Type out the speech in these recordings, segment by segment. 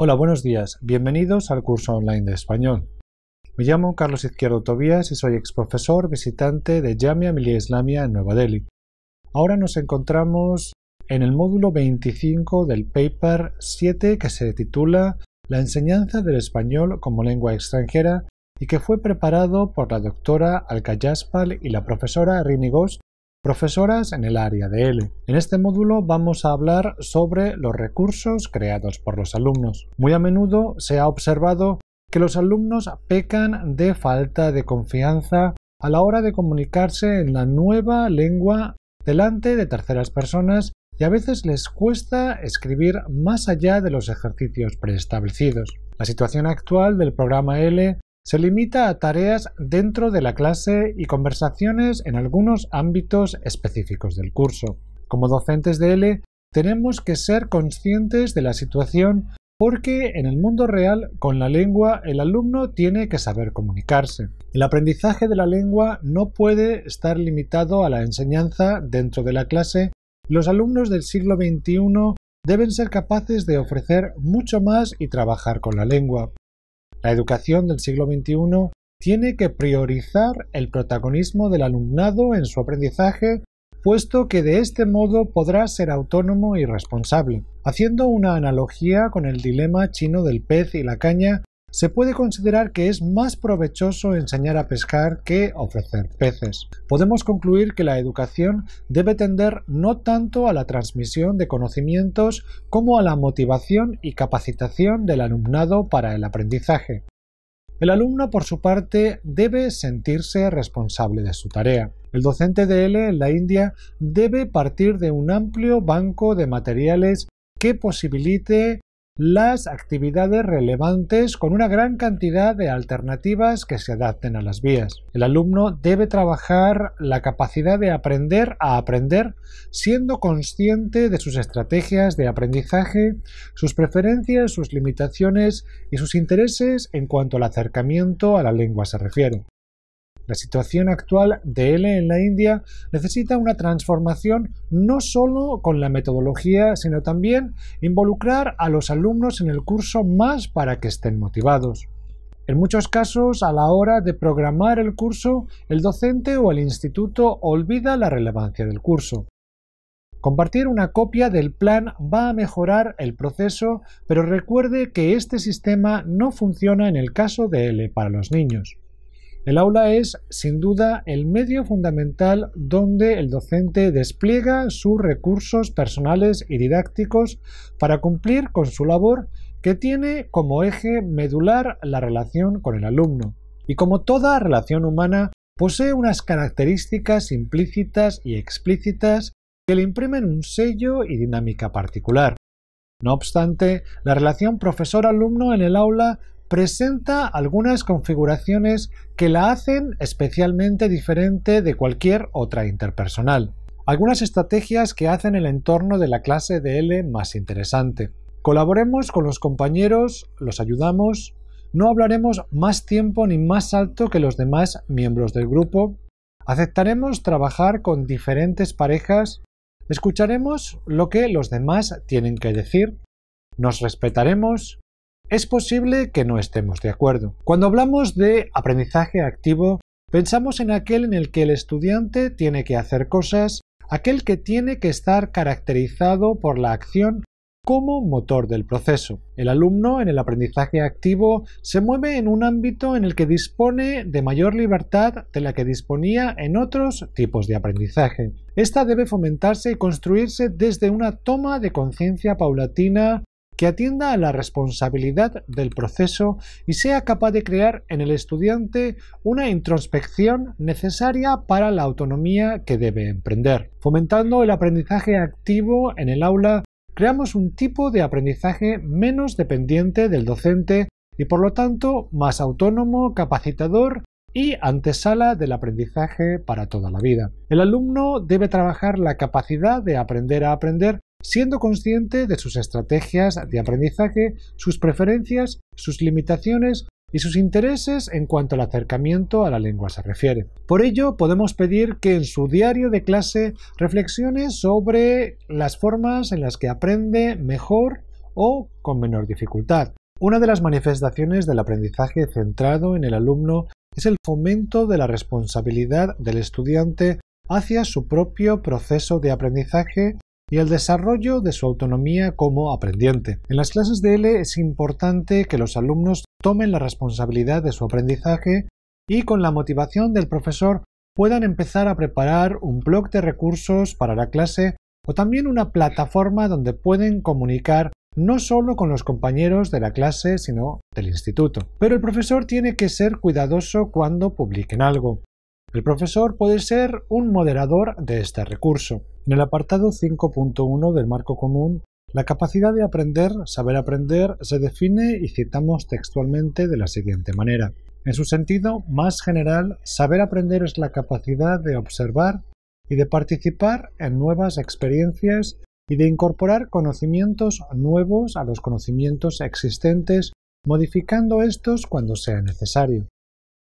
Hola, buenos días. Bienvenidos al curso online de español. Me llamo Carlos Izquierdo Tobías y soy exprofesor visitante de Jamia Millia Islamia en Nueva Delhi. Ahora nos encontramos en el módulo 25 del paper 7 que se titula La enseñanza del español como lengua extranjera y que fue preparado por la doctora Alka Jaspal y la profesora Rini Ghosh, profesoras en el área de L. En este módulo vamos a hablar sobre los recursos creados por los alumnos. Muy a menudo se ha observado que los alumnos pecan de falta de confianza a la hora de comunicarse en la nueva lengua delante de terceras personas y a veces les cuesta escribir más allá de los ejercicios preestablecidos. La situación actual del programa L se limita a tareas dentro de la clase y conversaciones en algunos ámbitos específicos del curso. Como docentes de L, tenemos que ser conscientes de la situación porque en el mundo real, con la lengua, el alumno tiene que saber comunicarse. El aprendizaje de la lengua no puede estar limitado a la enseñanza dentro de la clase. Los alumnos del siglo XXI deben ser capaces de ofrecer mucho más y trabajar con la lengua. La educación del siglo XXI tiene que priorizar el protagonismo del alumnado en su aprendizaje, puesto que de este modo podrá ser autónomo y responsable. Haciendo una analogía con el dilema chino del pez y la caña, se puede considerar que es más provechoso enseñar a pescar que ofrecer peces. Podemos concluir que la educación debe tender no tanto a la transmisión de conocimientos como a la motivación y capacitación del alumnado para el aprendizaje. El alumno, por su parte, debe sentirse responsable de su tarea. El docente de L en la India debe partir de un amplio banco de materiales que posibilite las actividades relevantes con una gran cantidad de alternativas que se adapten a las vías. El alumno debe trabajar la capacidad de aprender a aprender, siendo consciente de sus estrategias de aprendizaje, sus preferencias, sus limitaciones y sus intereses en cuanto al acercamiento a la lengua se refiere. La situación actual de L en la India necesita una transformación no solo con la metodología, sino también involucrar a los alumnos en el curso más para que estén motivados. En muchos casos, a la hora de programar el curso, el docente o el instituto olvida la relevancia del curso. Compartir una copia del plan va a mejorar el proceso, pero recuerde que este sistema no funciona en el caso de L para los niños. El aula es, sin duda, el medio fundamental donde el docente despliega sus recursos personales y didácticos para cumplir con su labor, que tiene como eje medular la relación con el alumno. Y como toda relación humana, posee unas características implícitas y explícitas que le imprimen un sello y dinámica particular. No obstante, la relación profesor-alumno en el aula presenta algunas configuraciones que la hacen especialmente diferente de cualquier otra interpersonal. Algunas estrategias que hacen el entorno de la clase de L más interesante. Colaboremos con los compañeros, los ayudamos, no hablaremos más tiempo ni más alto que los demás miembros del grupo, aceptaremos trabajar con diferentes parejas, escucharemos lo que los demás tienen que decir, nos respetaremos. Es posible que no estemos de acuerdo. Cuando hablamos de aprendizaje activo, pensamos en aquel en el que el estudiante tiene que hacer cosas, aquel que tiene que estar caracterizado por la acción como motor del proceso. El alumno en el aprendizaje activo se mueve en un ámbito en el que dispone de mayor libertad de la que disponía en otros tipos de aprendizaje. Esta debe fomentarse y construirse desde una toma de conciencia paulatina que atienda a la responsabilidad del proceso y sea capaz de crear en el estudiante una introspección necesaria para la autonomía que debe emprender. Fomentando el aprendizaje activo en el aula, creamos un tipo de aprendizaje menos dependiente del docente y por lo tanto más autónomo, capacitador y antesala del aprendizaje para toda la vida. El alumno debe trabajar la capacidad de aprender a aprender siendo consciente de sus estrategias de aprendizaje, sus preferencias, sus limitaciones y sus intereses en cuanto al acercamiento a la lengua se refiere. Por ello, podemos pedir que en su diario de clase reflexione sobre las formas en las que aprende mejor o con menor dificultad. Una de las manifestaciones del aprendizaje centrado en el alumno es el fomento de la responsabilidad del estudiante hacia su propio proceso de aprendizaje y el desarrollo de su autonomía como aprendiente. En las clases de L es importante que los alumnos tomen la responsabilidad de su aprendizaje y con la motivación del profesor puedan empezar a preparar un blog de recursos para la clase o también una plataforma donde pueden comunicar no solo con los compañeros de la clase, sino del instituto. Pero el profesor tiene que ser cuidadoso cuando publiquen algo. El profesor puede ser un moderador de este recurso. En el apartado 5.1 del marco común, la capacidad de aprender, saber aprender, se define y citamos textualmente de la siguiente manera. En su sentido más general, saber aprender es la capacidad de observar y de participar en nuevas experiencias y de incorporar conocimientos nuevos a los conocimientos existentes, modificando estos cuando sea necesario.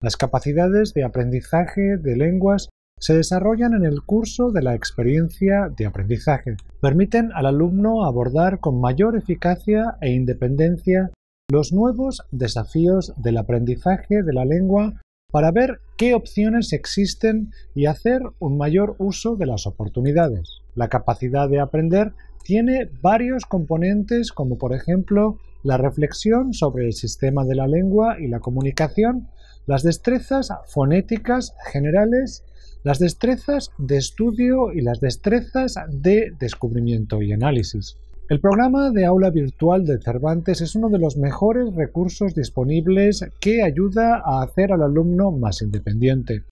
Las capacidades de aprendizaje de lenguas se desarrollan en el curso de la experiencia de aprendizaje. Permiten al alumno abordar con mayor eficacia e independencia los nuevos desafíos del aprendizaje de la lengua para ver qué opciones existen y hacer un mayor uso de las oportunidades. La capacidad de aprender tiene varios componentes como por ejemplo la reflexión sobre el sistema de la lengua y la comunicación, las destrezas fonéticas generales, las destrezas de estudio y las destrezas de descubrimiento y análisis. El programa de aula virtual de Cervantes es uno de los mejores recursos disponibles que ayuda a hacer al alumno más independiente.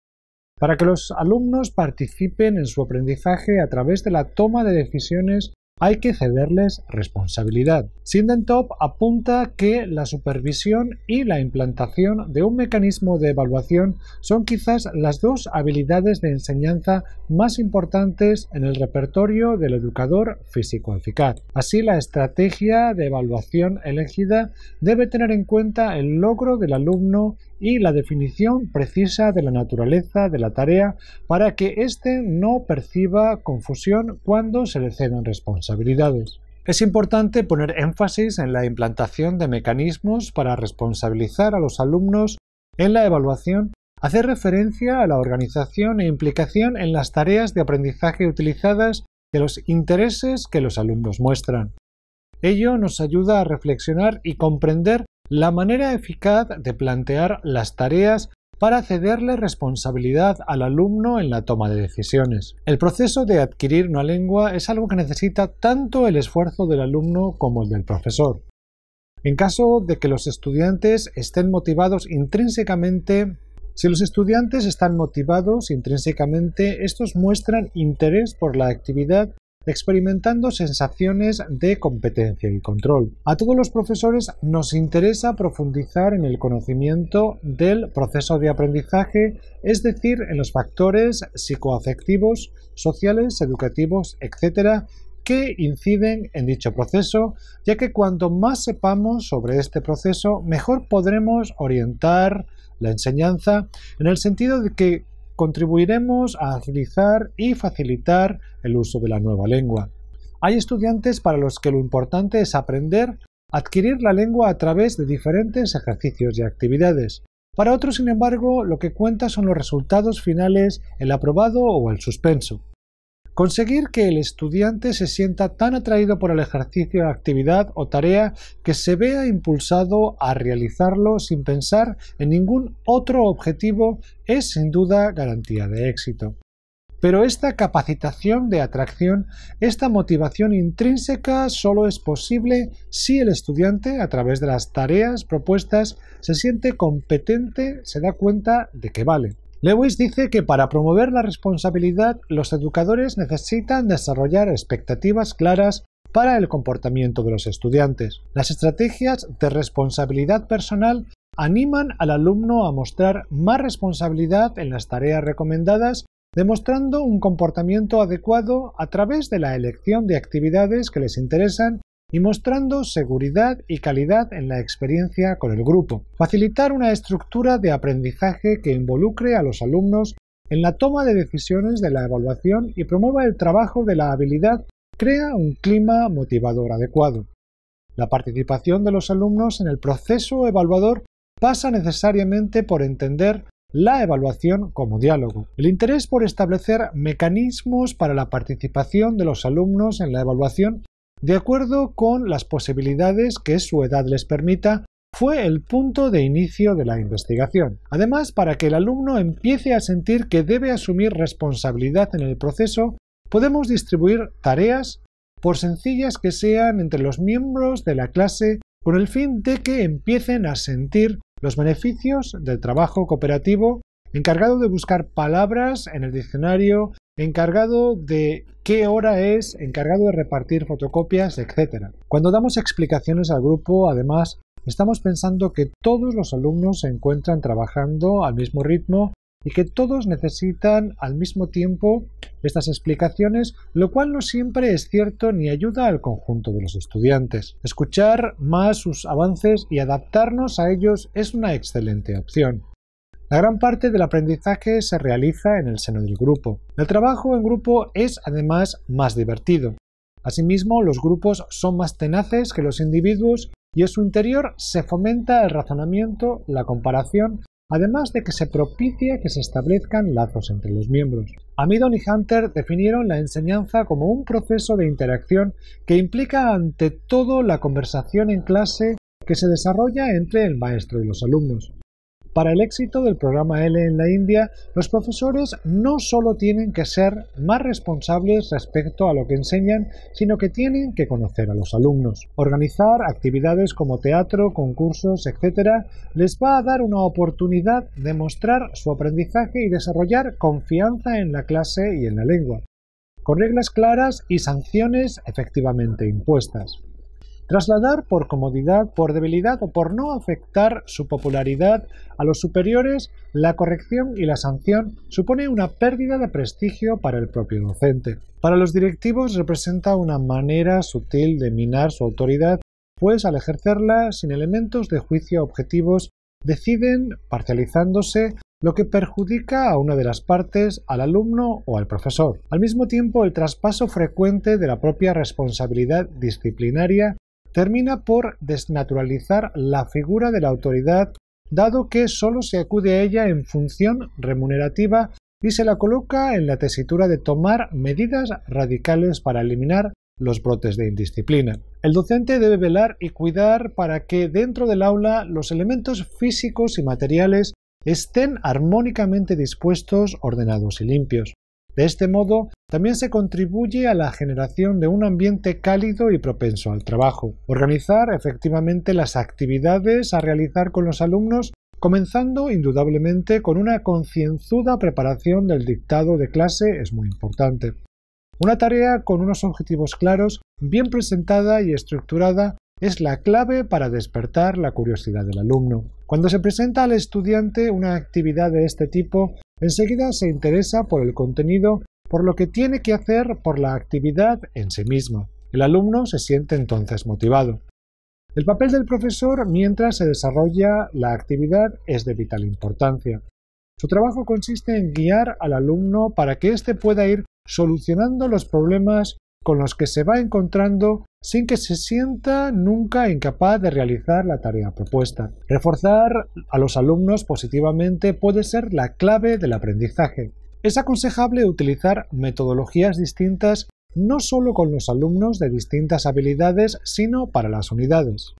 Para que los alumnos participen en su aprendizaje a través de la toma de decisiones hay que cederles responsabilidad. Sindentop apunta que la supervisión y la implantación de un mecanismo de evaluación son quizás las dos habilidades de enseñanza más importantes en el repertorio del educador físico eficaz. Así, la estrategia de evaluación elegida debe tener en cuenta el logro del alumno y la definición precisa de la naturaleza de la tarea para que éste no perciba confusión cuando se le cedan responsabilidades. Es importante poner énfasis en la implantación de mecanismos para responsabilizar a los alumnos en la evaluación, hacer referencia a la organización e implicación en las tareas de aprendizaje utilizadas y a los intereses que los alumnos muestran. Ello nos ayuda a reflexionar y comprender la manera eficaz de plantear las tareas para cederle responsabilidad al alumno en la toma de decisiones. El proceso de adquirir una lengua es algo que necesita tanto el esfuerzo del alumno como el del profesor. En caso de que los estudiantes estén motivados intrínsecamente, si los estudiantes están motivados intrínsecamente, estos muestran interés por la actividad experimentando sensaciones de competencia y control. A todos los profesores nos interesa profundizar en el conocimiento del proceso de aprendizaje, es decir, en los factores psicoafectivos, sociales, educativos, etc., que inciden en dicho proceso, ya que cuanto más sepamos sobre este proceso, mejor podremos orientar la enseñanza en el sentido de que contribuiremos a agilizar y facilitar el uso de la nueva lengua. Hay estudiantes para los que lo importante es aprender, adquirir la lengua a través de diferentes ejercicios y actividades. Para otros, sin embargo, lo que cuenta son los resultados finales, el aprobado o el suspenso. Conseguir que el estudiante se sienta tan atraído por el ejercicio, actividad o tarea que se vea impulsado a realizarlo sin pensar en ningún otro objetivo es sin duda garantía de éxito. Pero esta capacitación de atracción, esta motivación intrínseca solo es posible si el estudiante, a través de las tareas propuestas, se siente competente, se da cuenta de que vale. Lewis dice que para promover la responsabilidad, los educadores necesitan desarrollar expectativas claras para el comportamiento de los estudiantes. Las estrategias de responsabilidad personal animan al alumno a mostrar más responsabilidad en las tareas recomendadas, demostrando un comportamiento adecuado a través de la elección de actividades que les interesan y mostrando seguridad y calidad en la experiencia con el grupo. Facilitar una estructura de aprendizaje que involucre a los alumnos en la toma de decisiones de la evaluación y promueva el trabajo de la habilidad crea un clima motivador adecuado. La participación de los alumnos en el proceso evaluador pasa necesariamente por entender la evaluación como diálogo. El interés por establecer mecanismos para la participación de los alumnos en la evaluación de acuerdo con las posibilidades que su edad les permita fue el punto de inicio de la investigación. Además, para que el alumno empiece a sentir que debe asumir responsabilidad en el proceso, podemos distribuir tareas, por sencillas que sean, entre los miembros de la clase, con el fin de que empiecen a sentir los beneficios del trabajo cooperativo, encargado de buscar palabras en el diccionario, encargado de qué hora es, encargado de repartir fotocopias, etc. Cuando damos explicaciones al grupo, además, estamos pensando que todos los alumnos se encuentran trabajando al mismo ritmo y que todos necesitan al mismo tiempo estas explicaciones, lo cual no siempre es cierto ni ayuda al conjunto de los estudiantes. Escuchar más sus avances y adaptarnos a ellos es una excelente opción. La gran parte del aprendizaje se realiza en el seno del grupo. El trabajo en grupo es además más divertido. Asimismo, los grupos son más tenaces que los individuos y en su interior se fomenta el razonamiento, la comparación, además de que se propicia que se establezcan lazos entre los miembros. Amidon y Hunter definieron la enseñanza como un proceso de interacción que implica ante todo la conversación en clase que se desarrolla entre el maestro y los alumnos. Para el éxito del programa L en la India, los profesores no solo tienen que ser más responsables respecto a lo que enseñan, sino que tienen que conocer a los alumnos. Organizar actividades como teatro, concursos, etc. les va a dar una oportunidad de mostrar su aprendizaje y desarrollar confianza en la clase y en la lengua, con reglas claras y sanciones efectivamente impuestas. Trasladar por comodidad, por debilidad o por no afectar su popularidad a los superiores, la corrección y la sanción supone una pérdida de prestigio para el propio docente. Para los directivos representa una manera sutil de minar su autoridad, pues al ejercerla sin elementos de juicio objetivos, deciden, parcializándose, lo que perjudica a una de las partes, al alumno o al profesor. Al mismo tiempo, el traspaso frecuente de la propia responsabilidad disciplinaria termina por desnaturalizar la figura de la autoridad, dado que solo se acude a ella en función remunerativa y se la coloca en la tesitura de tomar medidas radicales para eliminar los brotes de indisciplina. El docente debe velar y cuidar para que dentro del aula los elementos físicos y materiales estén armónicamente dispuestos, ordenados y limpios. De este modo, también se contribuye a la generación de un ambiente cálido y propenso al trabajo. Organizar efectivamente las actividades a realizar con los alumnos, comenzando indudablemente con una concienzuda preparación del dictado de clase, es muy importante. Una tarea con unos objetivos claros, bien presentada y estructurada, es la clave para despertar la curiosidad del alumno. Cuando se presenta al estudiante una actividad de este tipo, enseguida se interesa por el contenido, por lo que tiene que hacer, por la actividad en sí misma. El alumno se siente entonces motivado. El papel del profesor mientras se desarrolla la actividad es de vital importancia. Su trabajo consiste en guiar al alumno para que éste pueda ir solucionando los problemas con los que se va encontrando sin que se sienta nunca incapaz de realizar la tarea propuesta. Reforzar a los alumnos positivamente puede ser la clave del aprendizaje. Es aconsejable utilizar metodologías distintas no solo con los alumnos de distintas habilidades, sino para las unidades.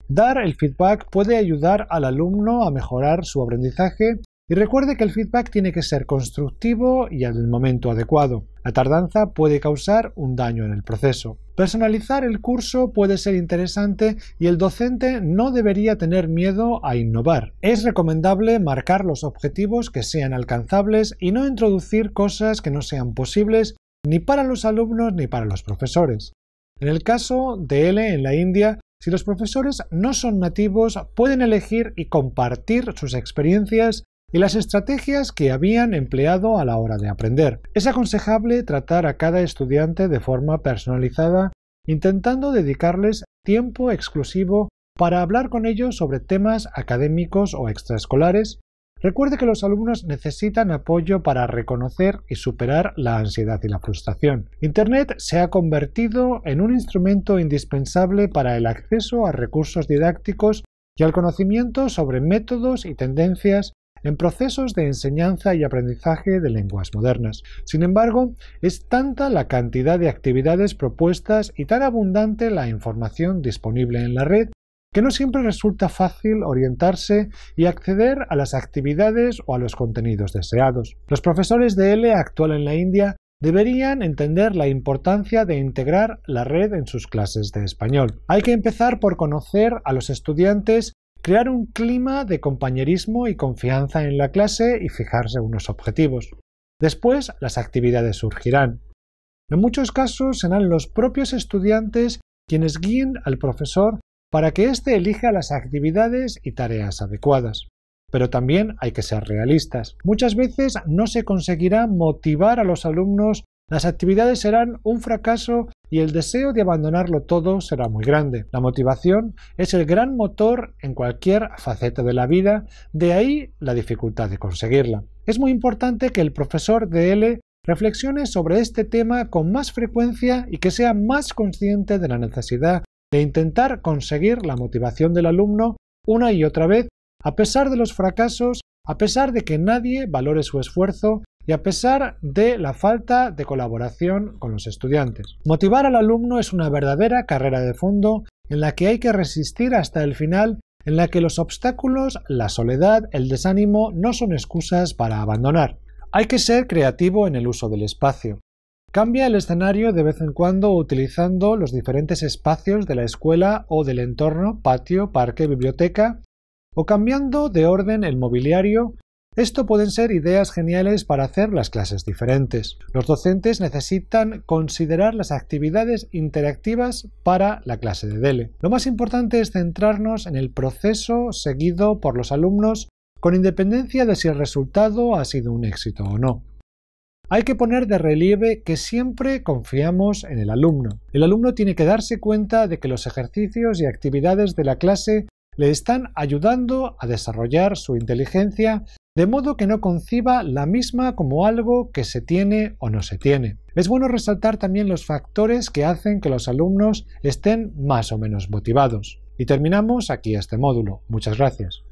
Dar el feedback puede ayudar al alumno a mejorar su aprendizaje. Y recuerde que el feedback tiene que ser constructivo y al momento adecuado. La tardanza puede causar un daño en el proceso. Personalizar el curso puede ser interesante y el docente no debería tener miedo a innovar. Es recomendable marcar los objetivos que sean alcanzables y no introducir cosas que no sean posibles ni para los alumnos ni para los profesores. En el caso de L en la India, si los profesores no son nativos, pueden elegir y compartir sus experiencias y las estrategias que habían empleado a la hora de aprender. Es aconsejable tratar a cada estudiante de forma personalizada, intentando dedicarles tiempo exclusivo para hablar con ellos sobre temas académicos o extraescolares, Recuerde que los alumnos necesitan apoyo para reconocer y superar la ansiedad y la frustración. Internet se ha convertido en un instrumento indispensable para el acceso a recursos didácticos y al conocimiento sobre métodos y tendencias en procesos de enseñanza y aprendizaje de lenguas modernas. Sin embargo, es tanta la cantidad de actividades propuestas y tan abundante la información disponible en la red que no siempre resulta fácil orientarse y acceder a las actividades o a los contenidos deseados. Los profesores de ELE actual en la India deberían entender la importancia de integrar la red en sus clases de español. Hay que empezar por conocer a los estudiantes, crear un clima de compañerismo y confianza en la clase y fijarse unos objetivos. Después, las actividades surgirán. En muchos casos serán los propios estudiantes quienes guíen al profesor para que éste elija las actividades y tareas adecuadas. Pero también hay que ser realistas. Muchas veces no se conseguirá motivar a los alumnos, las actividades serán un fracaso y el deseo de abandonarlo todo será muy grande. La motivación es el gran motor en cualquier faceta de la vida, de ahí la dificultad de conseguirla. Es muy importante que el profesor de ELE reflexione sobre este tema con más frecuencia y que sea más consciente de la necesidad de intentar conseguir la motivación del alumno una y otra vez, a pesar de los fracasos, a pesar de que nadie valore su esfuerzo y a pesar de la falta de colaboración con los estudiantes. Motivar al alumno es una verdadera carrera de fondo en la que hay que resistir hasta el final, en la que los obstáculos, la soledad, el desánimo no son excusas para abandonar. Hay que ser creativo en el uso del espacio. Cambia el escenario de vez en cuando utilizando los diferentes espacios de la escuela o del entorno, patio, parque, biblioteca, o cambiando de orden el mobiliario. Esto pueden ser ideas geniales para hacer las clases diferentes. Los docentes necesitan considerar las actividades interactivas para la clase de ELE. Lo más importante es centrarnos en el proceso seguido por los alumnos con independencia de si el resultado ha sido un éxito o no. Hay que poner de relieve que siempre confiamos en el alumno. El alumno tiene que darse cuenta de que los ejercicios y actividades de la clase le están ayudando a desarrollar su inteligencia, de modo que no conciba la misma como algo que se tiene o no se tiene. Es bueno resaltar también los factores que hacen que los alumnos estén más o menos motivados. Y terminamos aquí este módulo. Muchas gracias.